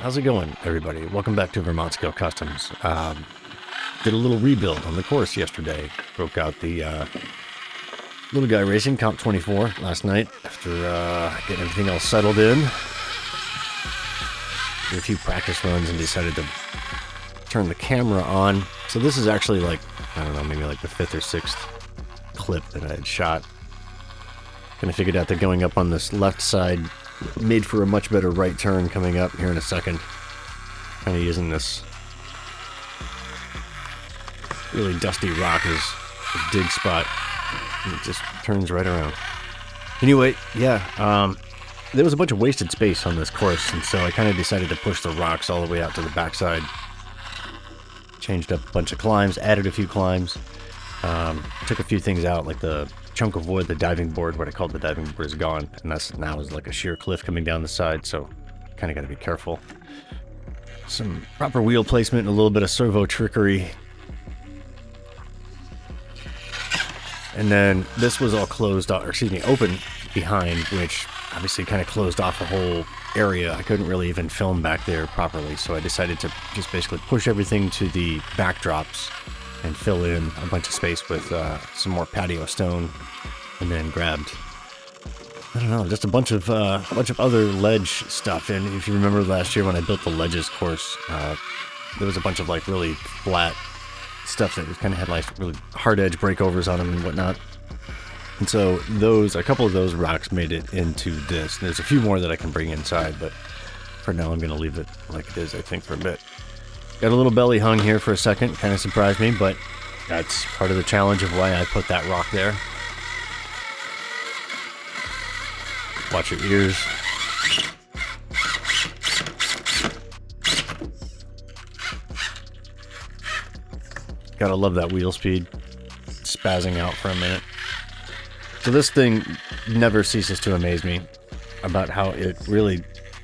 How's it going, everybody? Welcome back to Vermont Scale Customs. Did a little rebuild on the course yesterday. Broke out the little guy racing, Comp 24, last night after getting everything all settled in. Did a few practice runs and decided to turn the camera on. So this is actually like, I don't know, maybe like the 5th or 6th clip that I had shot. Kind of figured out that going up on this left side made for a much better right turn coming up here in a second. Kind of using this really dusty rock as a dig spot. And it just turns right around. Anyway, yeah, there was a bunch of wasted space on this course, and so I kind of decided to push the rocks all the way out to the backside. Changed up a bunch of climbs, added a few climbs, took a few things out, like the chunk of wood, the diving board, what I called the diving board, is gone, and that's now is like a sheer cliff coming down the side, so kind of got to be careful. Some proper wheel placement and a little bit of servo trickery. And then this was all closed off, or excuse me, open behind, which obviously kind of closed off the whole area. I couldn't really even film back there properly, so I decided to just basically push everything to the backdrops and fill in a bunch of space with some more patio stone, and then grabbed, I don't know, just a bunch of other ledge stuff. And if you remember last year when I built the ledges course, there was a bunch of like really flat stuff that kind of had like really hard edge breakovers on them and whatnot. And so a couple of those rocks made it into this. There's a few more that I can bring inside, but for now I'm going to leave it like it is, I think, for a bit. Got a little belly hung here for a second, kind of surprised me, but that's part of the challenge of why I put that rock there. Watch your ears. Gotta love that wheel speed, spazzing out for a minute. So this thing never ceases to amaze me about how it really,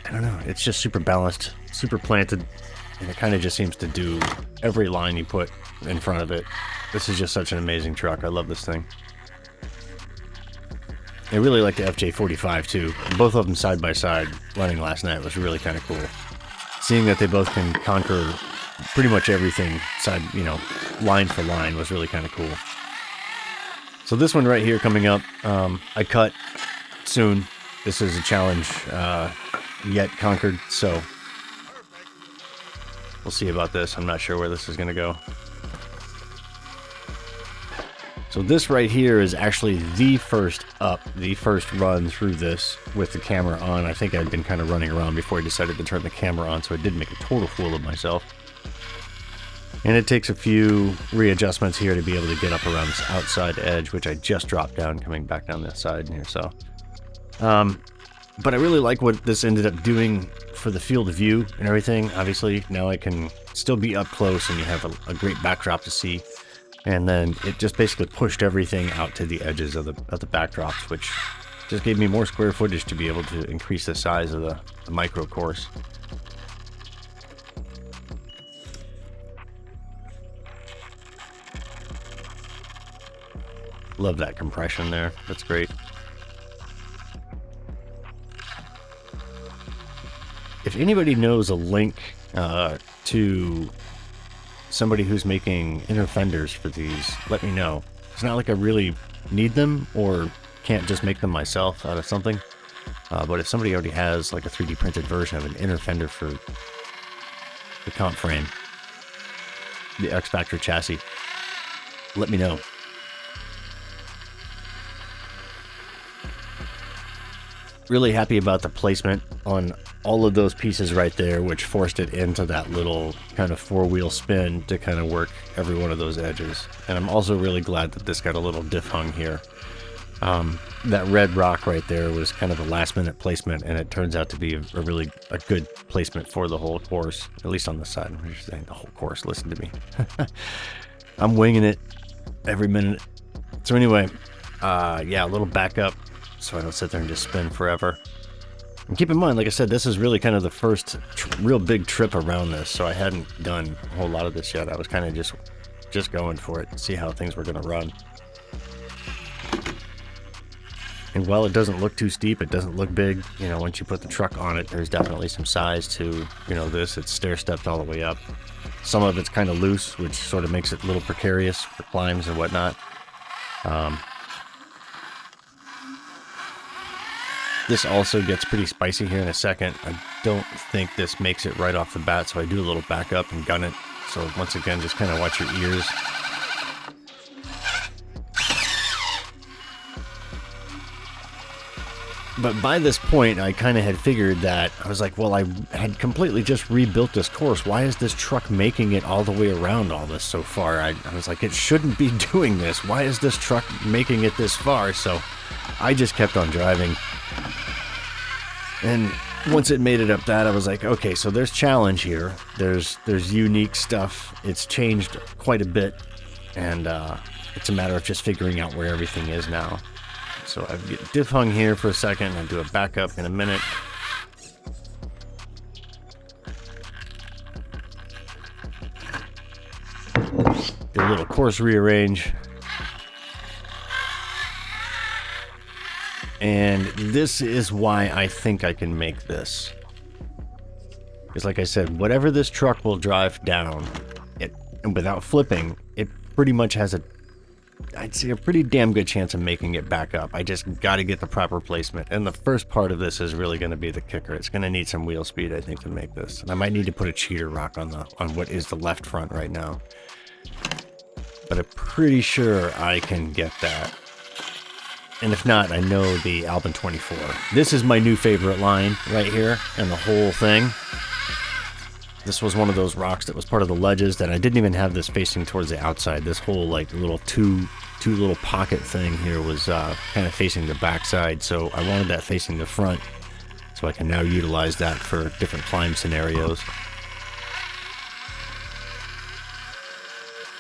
I don't know, it's just super balanced, super planted. And it kind of just seems to do every line you put in front of it. This is just such an amazing truck. I love this thing. I really like the FJ45 too. Both of them side by side running last night was really kind of cool. Seeing that they both can conquer pretty much everything side, line for line was really kind of cool. So this one right here coming up, I cut soon. This is a challenge yet conquered, so we'll see about this. I'm not sure where this is going to go. So this right here is actually the first run through this with the camera on. I think I'd been kind of running around before I decided to turn the camera on, so I did make a total fool of myself. And it takes a few readjustments here to be able to get up around this outside edge, which I just dropped down coming back down this side here. So, but I really like what this ended up doing for the field of view and everything. Obviously, now I can still be up close and you have a great backdrop to see. And then it just basically pushed everything out to the edges of the backdrops, which just gave me more square footage to be able to increase the size of the micro course. Love that compression there. That's great. If anybody knows a link to somebody who's making inner fenders for these, let me know. It's not like I really need them or can't just make them myself out of something. But if somebody already has like a 3D printed version of an inner fender for the comp frame, the X Factor chassis, let me know. Really happy about the placement on all of those pieces right there, which forced it into that little kind of four-wheel spin to kind of work every one of those edges. And I'm also really glad that this got a little diff hung here. That red rock right there was kind of a last-minute placement, and it turns out to be a really good placement for the whole course, at least on the side. I'm just saying the whole course, listen to me. I'm winging it every minute. So anyway, yeah, a little backup, so I don't sit there and just spin forever. And keep in mind, like I said, this is really kind of the first real big trip around this, so I hadn't done a whole lot of this yet. I was kind of just going for it to see how things were going to run. And while it doesn't look too steep, it doesn't look big. You know, once you put the truck on it, there's definitely some size to, you know, this. It's stair-stepped all the way up. Some of it's kind of loose, which sort of makes it a little precarious for climbs and whatnot. This also gets pretty spicy here in a second. I don't think this makes it right off the bat, so I do a little back up and gun it. So once again, just kind of watch your ears. But by this point, I kind of had figured that, I was like, well, I had completely just rebuilt this course. Why is this truck making it all the way around all this so far? I was like, it shouldn't be doing this. Why is this truck making it this far? So I just kept on driving. And once it made it up that, I was like, okay, so there's challenge here. There's unique stuff. It's changed quite a bit. And it's a matter of just figuring out where everything is now. So I get diff hung here for a second. I'll do a backup in a minute. Do a little course rearrange. And this is why I think I can make this. Because like I said, whatever this truck will drive down, and without flipping, it pretty much has I'd say a pretty damn good chance of making it back up. I just got to get the proper placement. And the first part of this is really going to be the kicker. It's going to need some wheel speed, I think, to make this. And I might need to put a cheater rock on what is the left front right now. But I'm pretty sure I can get that. And if not, I know the Albin 24. This is my new favorite line right here, and the whole thing. This was one of those rocks that was part of the ledges that I didn't even have this facing towards the outside. This whole like little two little pocket thing here was kind of facing the backside, so I wanted that facing the front, so I can now utilize that for different climb scenarios.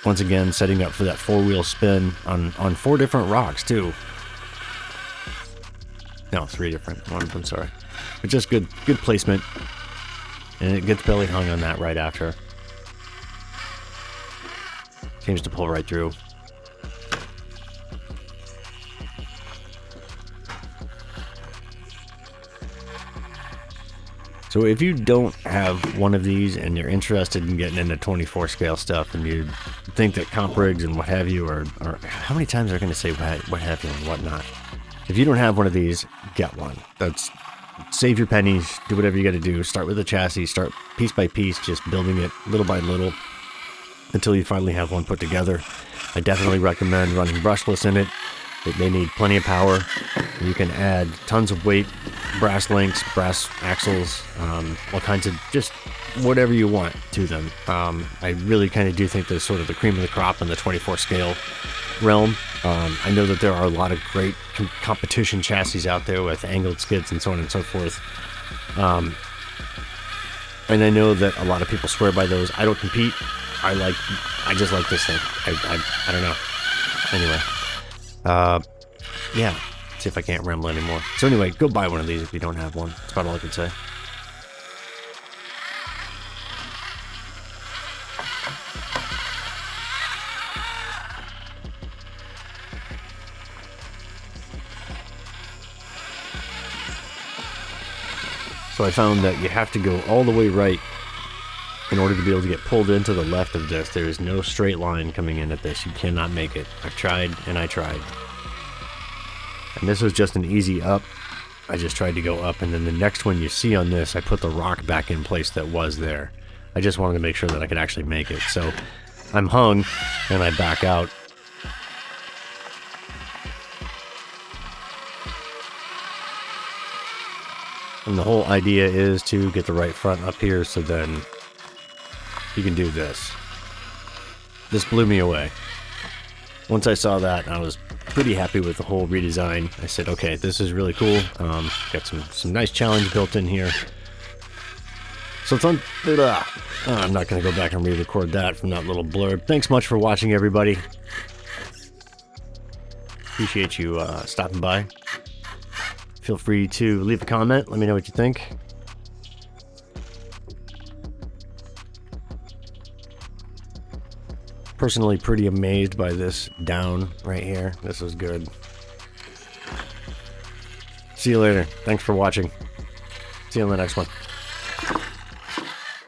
Once again, setting up for that four-wheel spin on 4 different rocks too. No, 3 different. One of them, sorry. But just good placement. And it gets belly hung on that right after. Seems to pull right through. So if you don't have one of these and you're interested in getting into 24 scale stuff, and you think that comp rigs and what have you are how many times are I going to say what have you and whatnot? If you don't have one of these, get one. Save your pennies, do whatever you got to do. Start with the chassis, start piece by piece, just building it little by little until you finally have one put together. I definitely recommend running brushless in it. They need plenty of power. You can add tons of weight, brass links, brass axles, all kinds of just whatever you want to them. I really kind of do think they're sort of the cream of the crop in the 24 scale realm. I know that there are a lot of great competition chassis out there with angled skids and so on and so forth. And I know that a lot of people swear by those. I don't compete. I just like this thing. I don't know. Anyway. Yeah. See if I can't ramble anymore. So anyway, go buy one of these if you don't have one. That's about all I can say. So I found that you have to go all the way right in order to be able to get pulled into the left of this. There is no straight line coming in at this. You cannot make it. I've tried and I tried. And this was just an easy up. I just tried to go up, and then the next one you see on this, I put the rock back in place that was there. I just wanted to make sure that I could actually make it. So I'm hung and I back out. And the whole idea is to get the right front up here so then you can do this. This blew me away. Once I saw that, I was pretty happy with the whole redesign. I said, okay, this is really cool. Got some nice challenge built in here. So it's on... I'm not going to go back and re-record that from that little blurb. Thanks much for watching, everybody. Appreciate you stopping by. Feel free to leave a comment. Let me know what you think. Personally, pretty amazed by this down right here. This is good. See you later. Thanks for watching. See you in the next one.